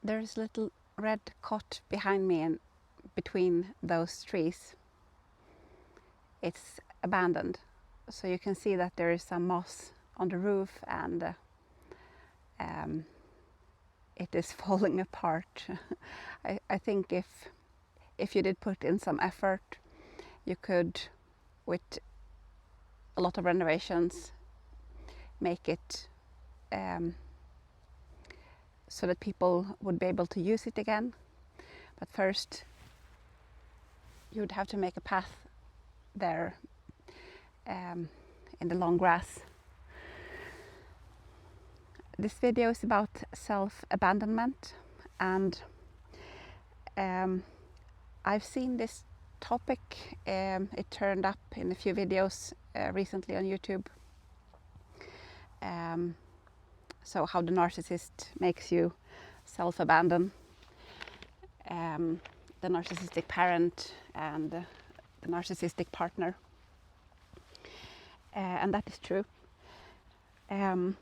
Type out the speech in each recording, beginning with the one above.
There's a little red cot behind me and between those trees. It's abandoned, so you can see that there is some moss on the roof, and it is falling apart. I think if you did put in some effort, you could, with a lot of renovations, make it so that people would be able to use it again. But first, you would have to make a path there in the long grass. This video is about self-abandonment, and I've seen this topic. It turned up in a few videos recently on YouTube. So how the narcissist makes you self-abandon, the narcissistic parent and the narcissistic partner, and that is true. And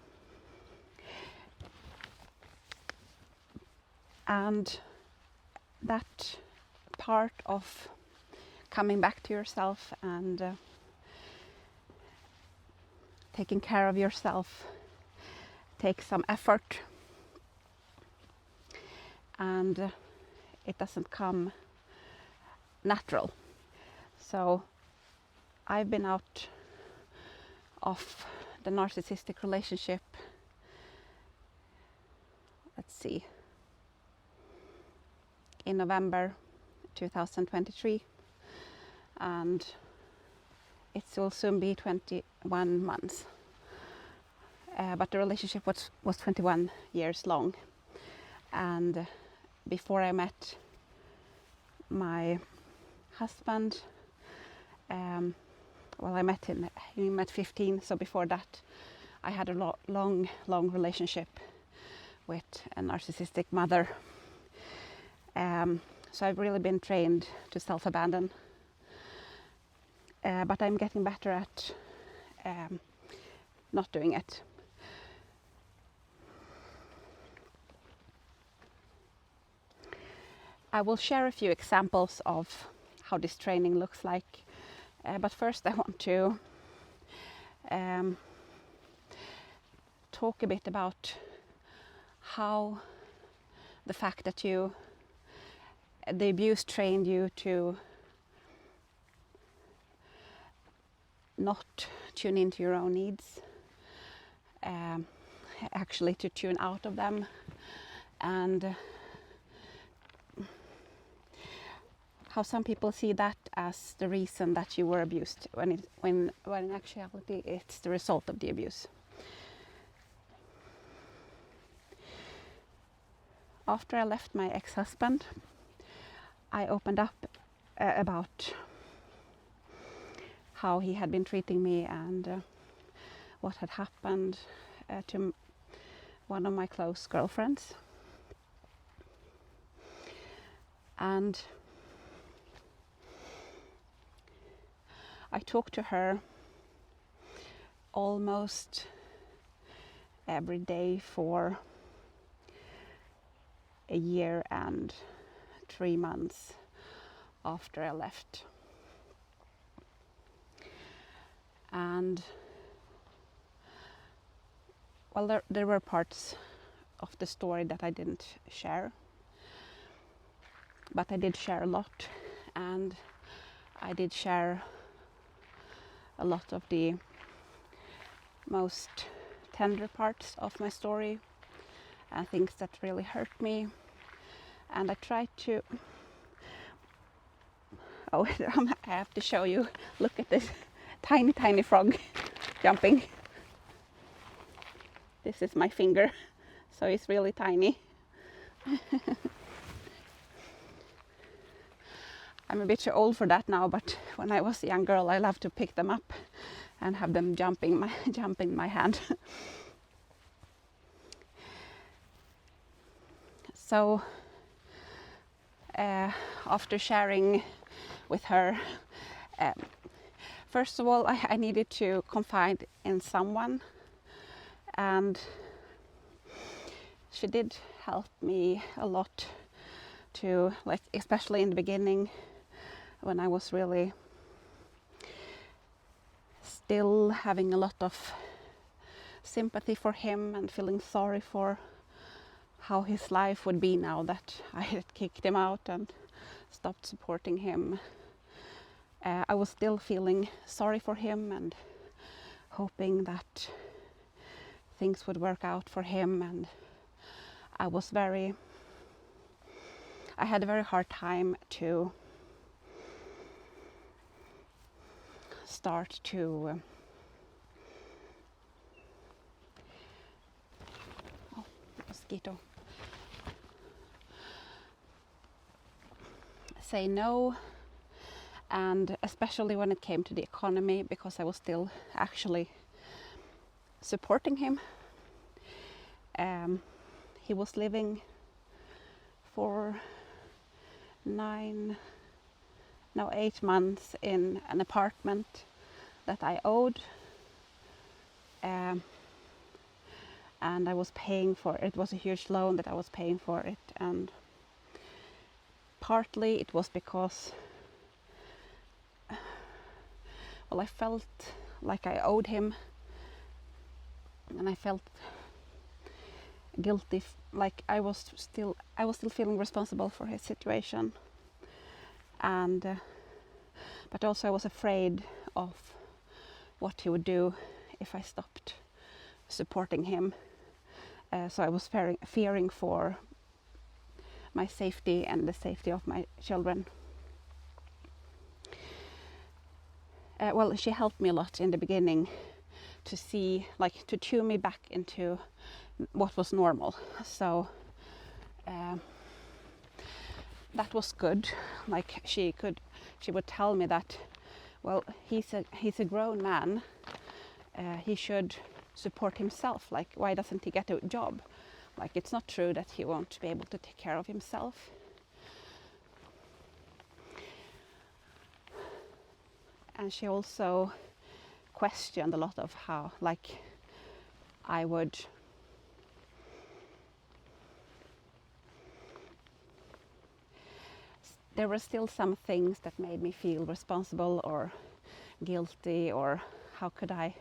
that part of coming back to yourself and taking care of yourself takes some effort, and it doesn't come natural. So I've been out of the narcissistic relationship, let's see, in November 2023, and it will soon be 21 months. But the relationship was 21 years long, and before I met my husband, well, I met him at 15, so before that I had a long relationship with a narcissistic mother. So I've really been trained to self-abandon, but I'm getting better at not doing it. I will share a few examples of how this training looks like, but first I want to talk a bit about how the fact that the abuse trained you to not tune into your own needs, actually to tune out of them, and how some people see that as the reason that you were abused, when in actuality it's the result of the abuse. After I left my ex-husband, I opened up about how he had been treating me and what had happened to one of my close girlfriends. And I talked to her almost every day for a year and 3 months after I left. And well, there were parts of the story that I didn't share, but I did share a lot, and I did share a lot of the most tender parts of my story and things that really hurt me. And I tried to, I have to show you, look at this tiny frog jumping. This is my finger, so it's really tiny. I'm a bit too old for that now, but when I was a young girl, I loved to pick them up and have them jump in my hand. So after sharing with her, first of all, I needed to confide in someone, and she did helped me a lot to, like, especially in the beginning when I was really still having a lot of sympathy for him and feeling sorry for how his life would be now that I had kicked him out and stopped supporting him. I was still feeling sorry for him and hoping that things would work out for him, and I had a very hard time to start to mosquito. Say no, and especially when it came to the economy, because I was still actually supporting him. He was living for 8 months in an apartment that I owed, and I was paying for it. It was a huge loan that I was paying for it, and partly it was because, well, I felt like I owed him, and I felt guilty, like I was still feeling responsible for his situation, and but also I was afraid of what he would do if I stopped supporting him. So I was fearing for my safety and the safety of my children. Well, she helped me a lot in the beginning to see, like, to tune me back into what was normal. So that was good. Like, she would tell me that, well, he's a grown man. He should support himself. Like, why doesn't he get a job? Like, it's not true that he won't be able to take care of himself. And she also questioned a lot of how, like, I would there were still some things that made me feel responsible or guilty, or how could I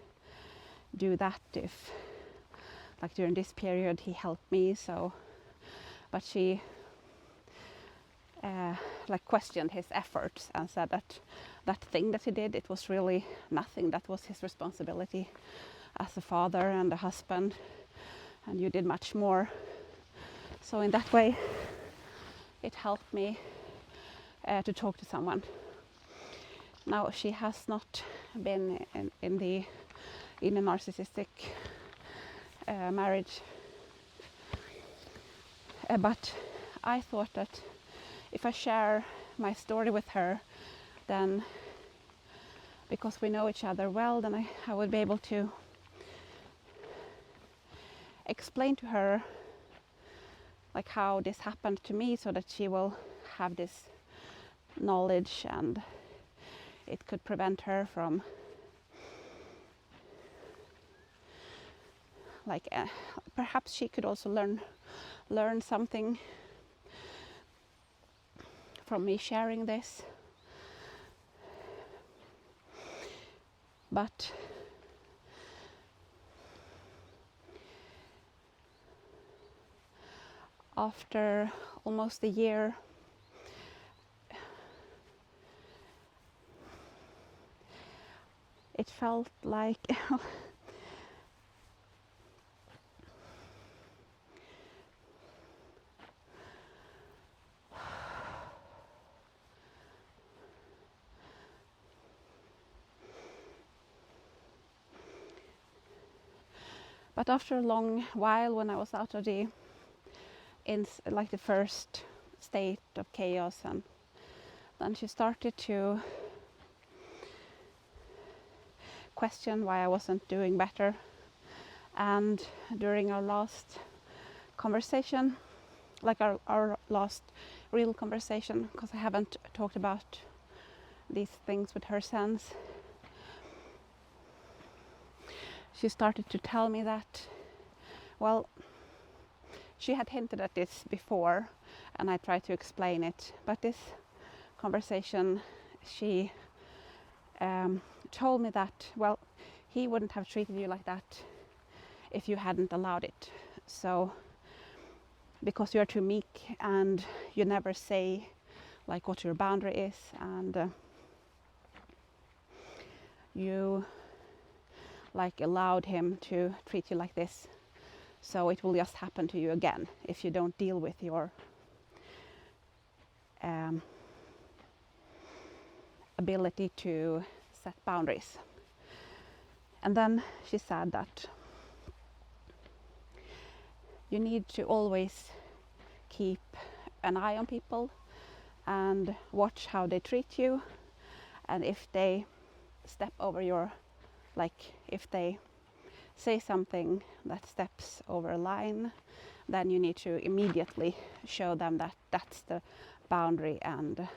do that if, like, during this period he helped me. So, but she like questioned his efforts and said that thing that he did, it was really nothing. That was his responsibility as a father and a husband, and you did much more. So in that way it helped me to talk to someone. Now, she has not been in a narcissistic marriage, but I thought that if I share my story with her, then, because we know each other well, then I would be able to explain to her, like, how this happened to me, so that she will have this knowledge, and it could prevent her from, like, perhaps she could also learn something from me sharing this. But after almost a year, it felt like but after a long while, when I was out of the first state of chaos, and then she started to question why I wasn't doing better. And during our last conversation, like our last real conversation, because I haven't talked about these things with her since, she started to tell me that, well, she had hinted at this before, and I tried to explain it. But this conversation, she told me that, well, he wouldn't have treated you like that if you hadn't allowed it. So, because you're too meek and you never say like what your boundary is, and you like allowed him to treat you like this, so it will just happen to you again if you don't deal with your ability to set boundaries. And then she said that you need to always keep an eye on people and watch how they treat you, and if they step over your, like if they say something that steps over a line, then you need to immediately show them that that's the boundary and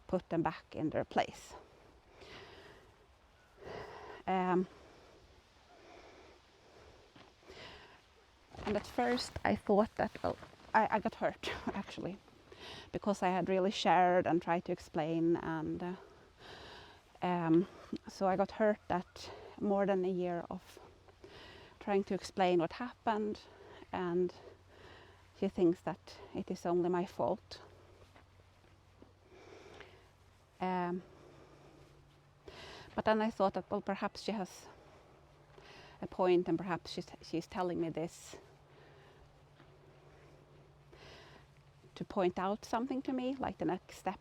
put them back in their place. And at first I thought that, well, I got hurt actually, because I had really shared and tried to explain, and so I got hurt that more than a year of trying to explain what happened, and she thinks that it is only my fault. But then I thought that, well, perhaps she has a point, and perhaps she's telling me this to point out something to me, like the next step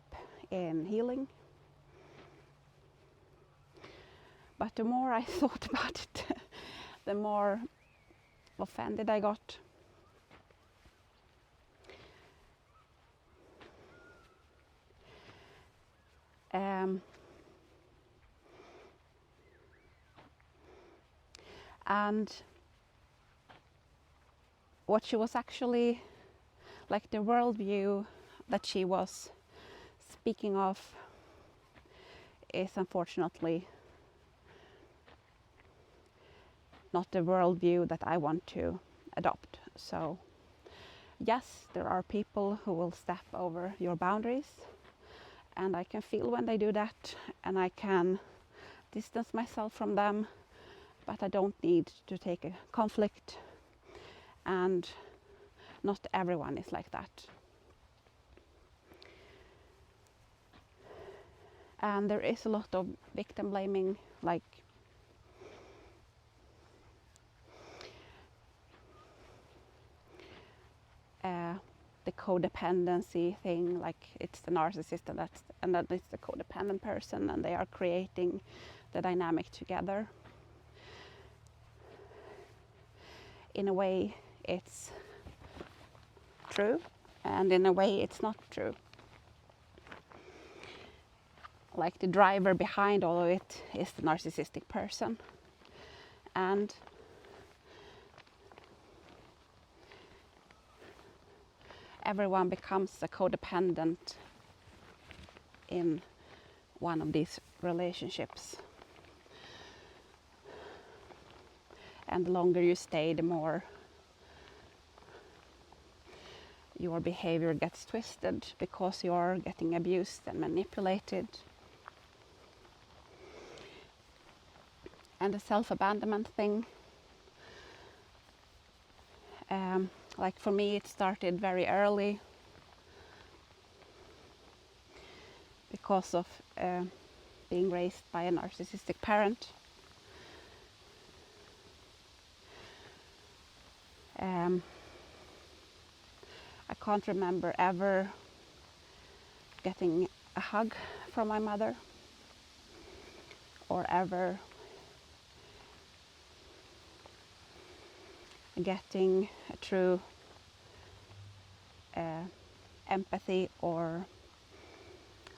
in healing. But the more I thought about it, the more offended I got. And what she was actually, like the worldview that she was speaking of, is unfortunately not the worldview that I want to adopt. So yes, there are people who will step over your boundaries, and I can feel when they do that, and I can distance myself from them, but I don't need to take a conflict, and not everyone is like that. And there is a lot of victim blaming, like the codependency thing, like it's the narcissist and that it's the codependent person, and they are creating the dynamic together. In a way it's true, and in a way it's not true. Like the driver behind all of it is the narcissistic person, and everyone becomes a codependent in one of these relationships. And the longer you stay, the more your behavior gets twisted, because you're getting abused and manipulated. And the self-abandonment thing, like for me it started very early, because of being raised by a narcissistic parent. I can't remember ever getting a hug from my mother, or ever getting a true empathy, or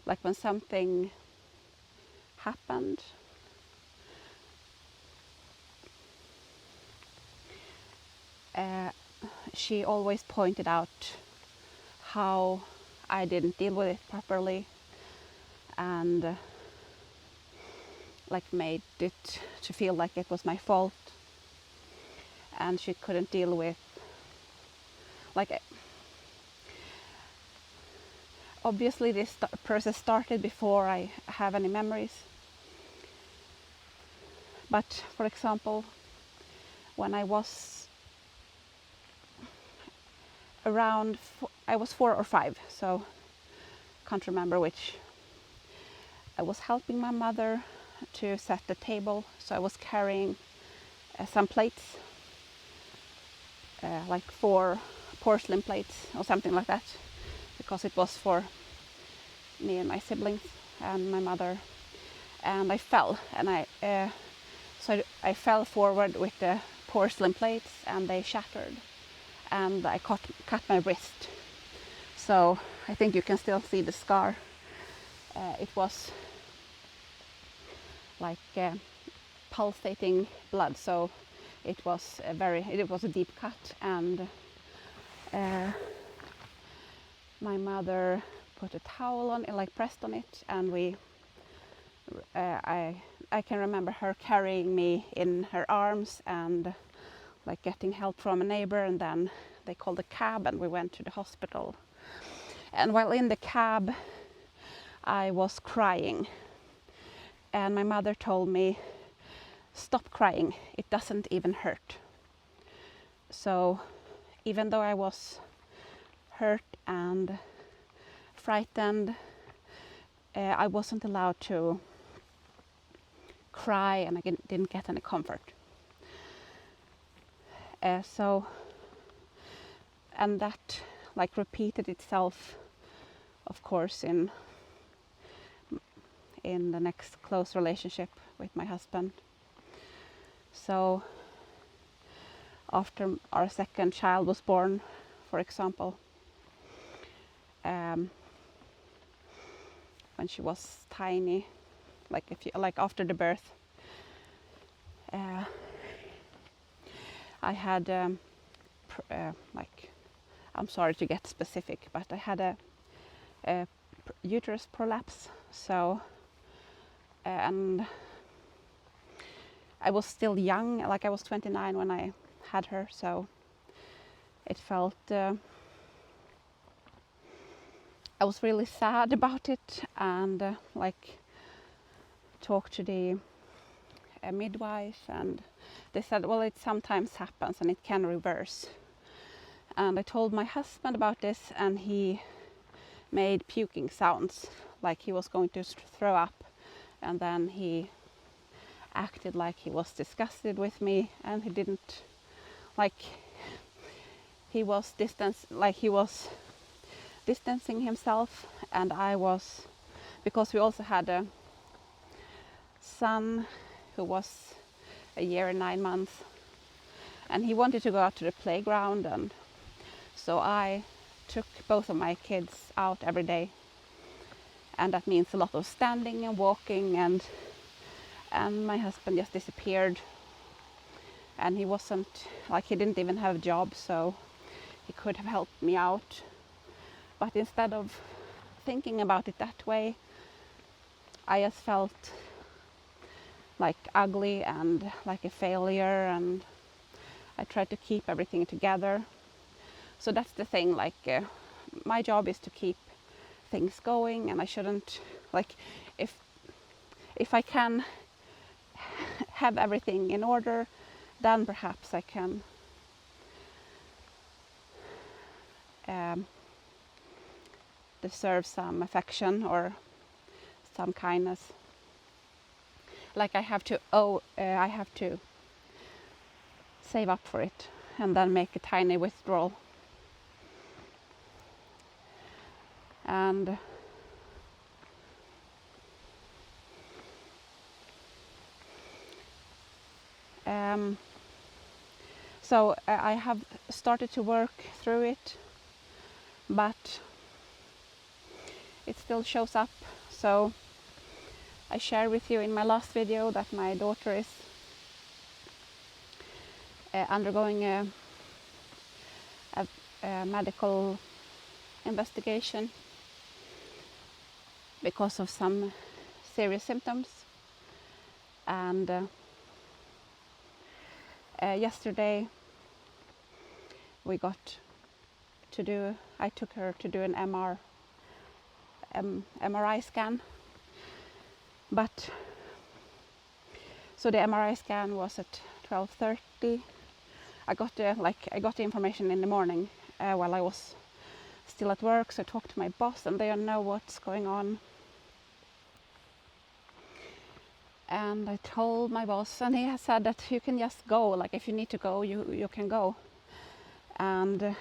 like when something happened, she always pointed out how I didn't deal with it properly, and like made it to feel like it was my fault, and she couldn't deal with like obviously this process started before I have any memories. But for example, when I was around, I was 4 or 5, so can't remember which. I was helping my mother to set the table, so I was carrying some plates, like 4 porcelain plates or something like that, because it was for me and my siblings and my mother. And I fell, and I fell forward with the porcelain plates, and they shattered, and I cut my wrist. So I think you can still see the scar. It was like pulsating blood, so it was a deep cut, and my mother put a towel on it, like pressed on it, and I can remember her carrying me in her arms and like getting help from a neighbor, and then they called a cab and we went to the hospital. And while in the cab, I was crying, and my mother told me, "Stop crying, it doesn't even hurt." So even though I was hurt and frightened, I wasn't allowed to cry, and I didn't get any comfort. And that like repeated itself, of course, in the next close relationship with my husband. So after our second child was born, for example, when she was tiny, like after the birth, I had I'm sorry to get specific, but I had a uterus prolapse. So and I was still young, like I was 29 when I had her, so it felt I was really sad about it, and like talked to the midwife, and they said, well, it sometimes happens and it can reverse. And I told my husband about this, and he made puking sounds, like he was going to throw up, and then he acted like he was disgusted with me, and he didn't, like he was distancing himself, and I was, because we also had a son who was a year and 9 months, and he wanted to go out to the playground, and so I took both of my kids out every day, and that means a lot of standing and walking, and my husband just disappeared, and he didn't even have a job, so he could have helped me out. But instead of thinking about it that way, I just felt like ugly and like a failure, and I tried to keep everything together. So that's the thing, like my job is to keep things going, and I shouldn't, like, if I can have everything in order, then perhaps I can deserve some affection or some kindness. Like I have to save up for it and then make a tiny withdrawal. And so I have started to work through it, but it still shows up. So I shared with you in my last video that my daughter is undergoing a medical investigation because of some serious symptoms. And yesterday we got I took her to do an MRI scan. But so the MRI scan was at 12:30. I got the information in the morning while I was still at work. So I talked to my boss, and they know what's going on. And I told my boss, and he has said that you can just go. Like if you need to go, you can go. And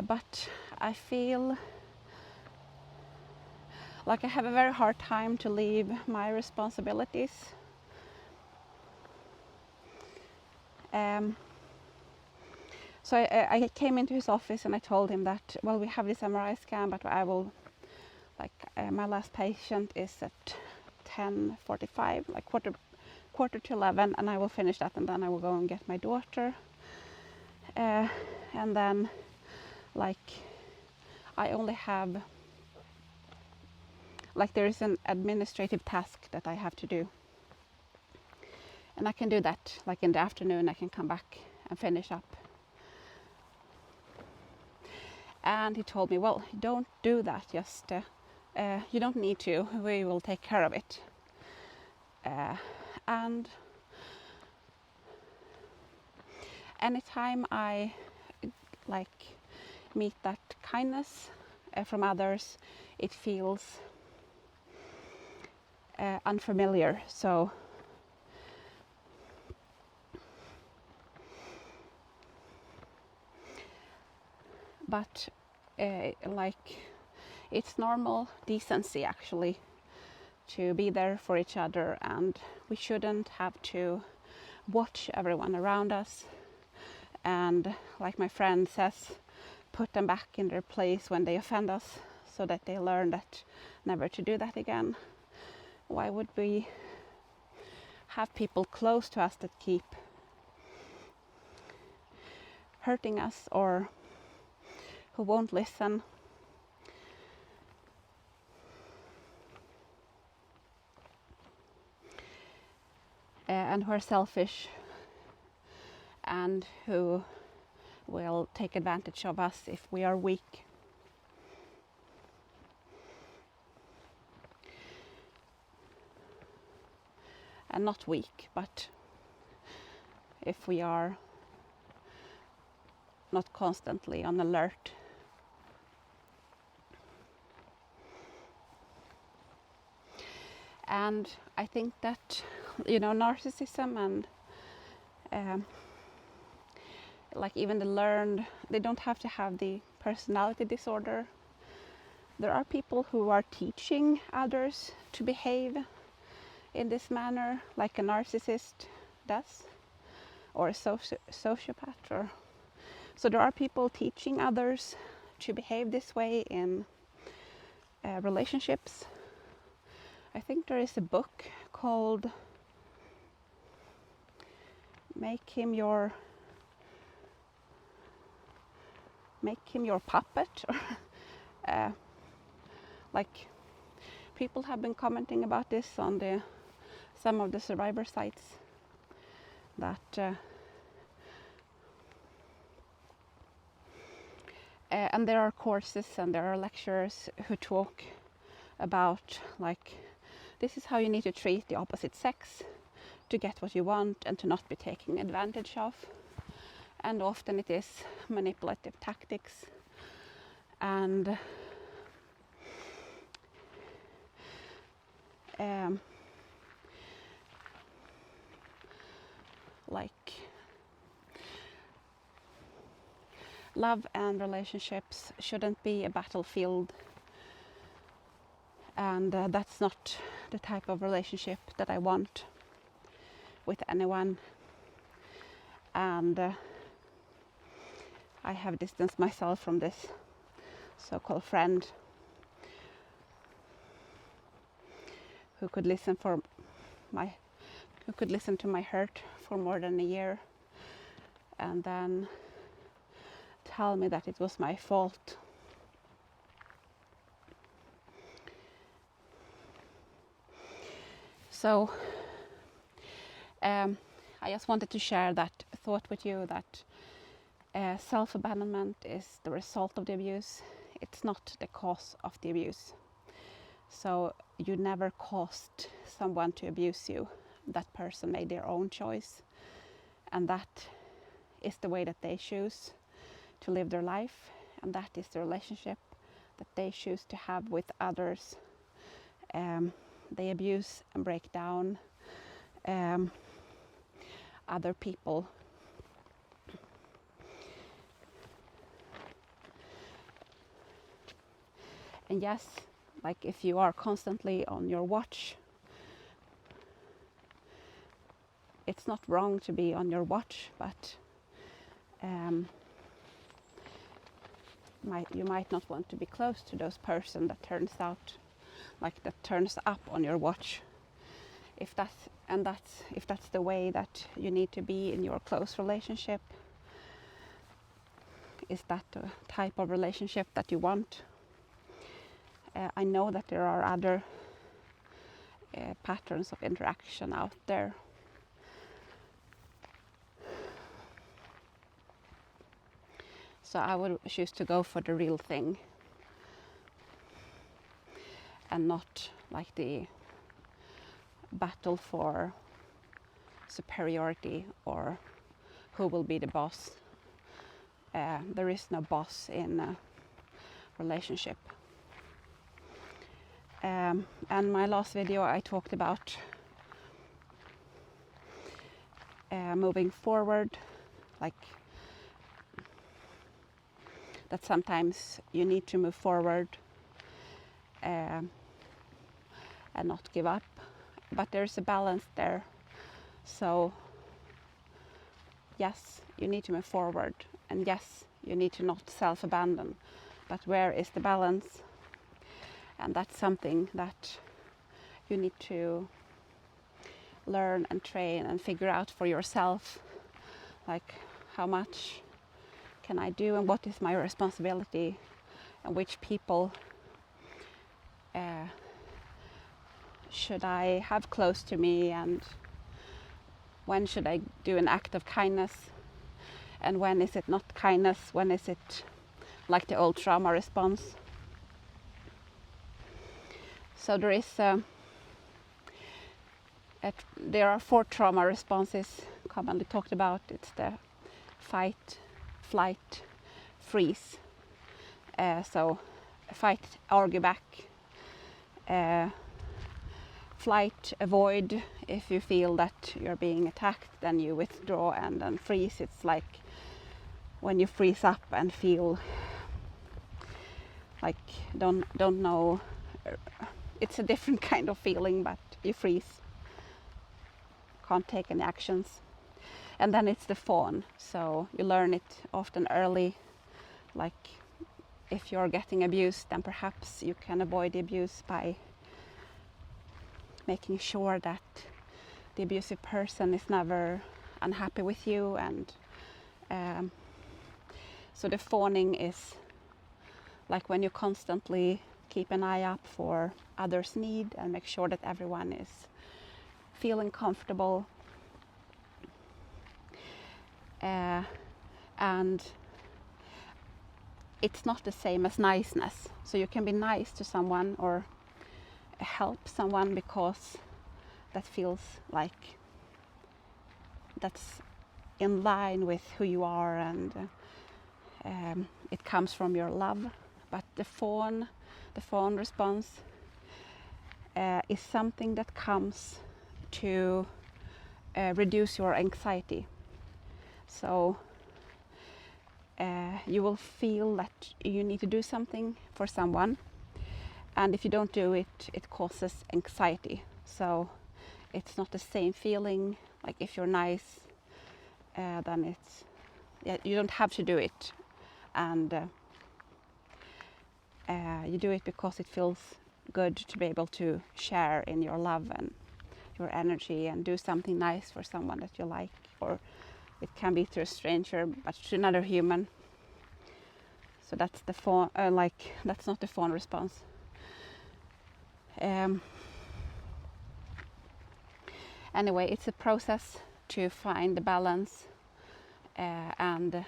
but I feel like I have a very hard time to leave my responsibilities. So I came into his office and I told him that, well, we have this MRI scan, but I will, my last patient is at 10:45, like quarter to 11, and I will finish that, and then I will go and get my daughter. And then, I only have, there is an administrative task that I have to do. And I can do that, in the afternoon. I can come back and finish up. And he told me, well, don't do that. Just, you don't need to. We will take care of it. And anytime I, meet that kindness from others, it feels unfamiliar. So but it's normal decency actually to be there for each other, and we shouldn't have to watch everyone around us. And like my friend says, put them back in their place when they offend us, so that they learn that never to do that again. Why would we have people close to us that keep hurting us or who won't listen? And who are selfish and who will take advantage of us if we are weak. And not weak, but if we are not constantly on alert. And I think that, narcissism and even the learned, they don't have to have the personality disorder. There are people who are teaching others to behave in this manner, like a narcissist does, or a sociopath. So there are people teaching others to behave this way in relationships. I think there is a book called Make Him Your Puppet. People have been commenting about this on some of the survivor sites, that and there are courses and there are lecturers who talk about this is how you need to treat the opposite sex to get what you want and to not be taken advantage of. And often it is manipulative tactics. And love and relationships shouldn't be a battlefield. And that's not the type of relationship that I want with anyone. And I have distanced myself from this so-called friend who could listen to my hurt for more than a year, and then tell me that it was my fault. So I just wanted to share that thought with you, that Self-abandonment is the result of the abuse. It's not the cause of the abuse. So you never caused someone to abuse you. That person made their own choice, and that is the way that they choose to live their life, and that is the relationship that they choose to have with others. They abuse and break down other people. And yes, like if you are constantly on your watch, it's not wrong to be on your watch, but you might not want to be close to those person that turns up on your watch. If that's the way that you need to be in your close relationship, is that the type of relationship that you want? I know that there are other patterns of interaction out there. So I would choose to go for the real thing and not like the battle for superiority or who will be the boss. There is no boss in a relationship. And my last video I talked about moving forward, like that sometimes you need to move forward and not give up, but there's a balance there. So yes, you need to move forward, and yes, you need to not self-abandon, but where is the balance? And that's something that you need to learn and train and figure out for yourself, like how much can I do and what is my responsibility, and which people should I have close to me, and when should I do an act of kindness, and when is it not kindness, when is it like the old trauma response. So there are 4 trauma responses commonly talked about. It's the fight, flight, freeze. So fight, argue back. Flight, avoid. If you feel that you're being attacked, then you withdraw. And then freeze, it's like when you freeze up and feel like don't know. It's a different kind of feeling, but you freeze, can't take any actions. And then it's the fawn. So you learn it often early, like if you're getting abused, then perhaps you can avoid the abuse by making sure that the abusive person is never unhappy with you. And so the fawning is like when you constantly keep an eye up for others' need and make sure that everyone is feeling comfortable. And it's not the same as niceness. So you can be nice to someone or help someone because that feels like that's in line with who you are, and it comes from your love. But the fawn response is something that comes to reduce your anxiety. So you will feel that you need to do something for someone, and if you don't do it, it causes anxiety. So it's not the same feeling. Like if you're nice, then you don't have to do it, and you do it because it feels good to be able to share in your love and your energy and do something nice for someone that you like, or it can be to a stranger, but to another human. So that's the fawn. That's not the fawn response. Anyway, it's a process to find the balance and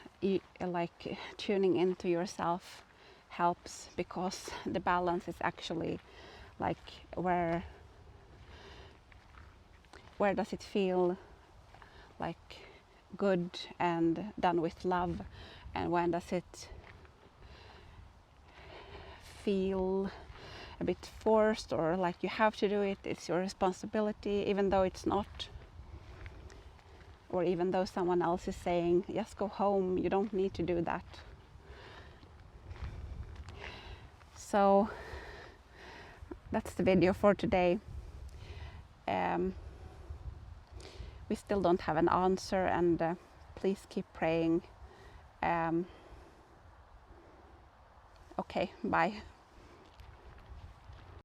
like tuning into yourself helps, because the balance is actually like where does it feel like good and done with love, and when does it feel a bit forced or like you have to do it, it's your responsibility, even though it's not, or even though someone else is saying just go home, you don't need to do that. So that's the video for today. We still don't have an answer, and please keep praying. Okay, bye.